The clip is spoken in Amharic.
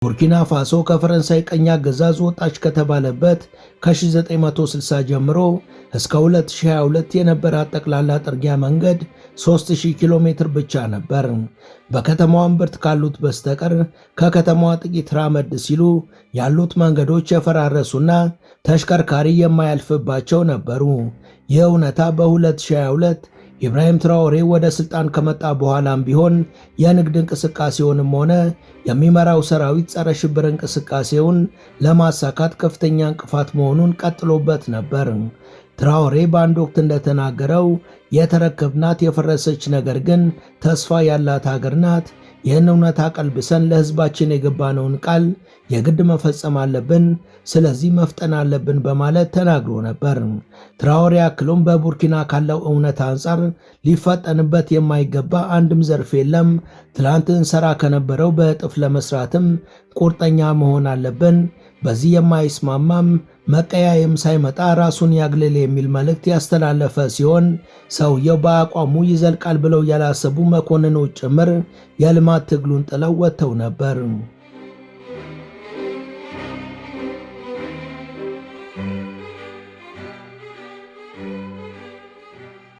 ቡርኪና ፋሶ ከፈረንሳይ ቀኝ አገዛዝ ወጣች ከተባለበት ከ1960 ጀምሮ እስከ 2022 የነበራት ጠቅላላ ጥርጊያ መንገድ 3000 ኪሎ ሜትር ብቻ ነበር። በከተማዋ እምብርት ካሉት በስተቀር ከከተማዋ ጥቂት ራመድ ሲሉ ያሉት መንገዶች የፈራረሱና ተሽከርካሪ የማያልፍባቸው ነበሩ። ይህ እውነታ በ2022 ኢብራሂም ትራኦሬ ወደ ስልጣን ከመጣ በኋላም ቢሆን የንግድ እንቅስቃሴውንም ሆነ የሚመራው ሰራዊት ጸረ ሽብር እንቅስቃሴውን ለማሳካት ከፍተኛ እንቅፋት መሆኑን ቀጥሎበት ነበር። ትራኦሬ በአንድ ወቅት እንደተናገረው የተረከብናት የፈረሰች ነገር ግን ተስፋ ያላት ሀገር ናት። ይህን እውነታ ቀልብሰን ለህዝባችን የገባነውን ቃል የግድ መፈጸም አለብን፣ ስለዚህ መፍጠን አለብን በማለት ተናግሮ ነበር። ትራኦሬ አክሎም በቡርኪና ካለው እውነታ አንጻር ሊፈጠንበት የማይገባ አንድም ዘርፍ የለም። ትላንት እንሰራ ከነበረው በእጥፍ ለመስራትም ቁርጠኛ መሆን አለብን። በዚህ የማይስማማም መቀያየም ሳይመጣ ራሱን ያግልል የሚል መልእክት ያስተላለፈ ሲሆን ሰውየው በአቋሙ ይዘልቃል ብለው ያላሰቡ መኮንኖች ጭምር የልማት ትግሉን ጥለው ወጥተው ነበር።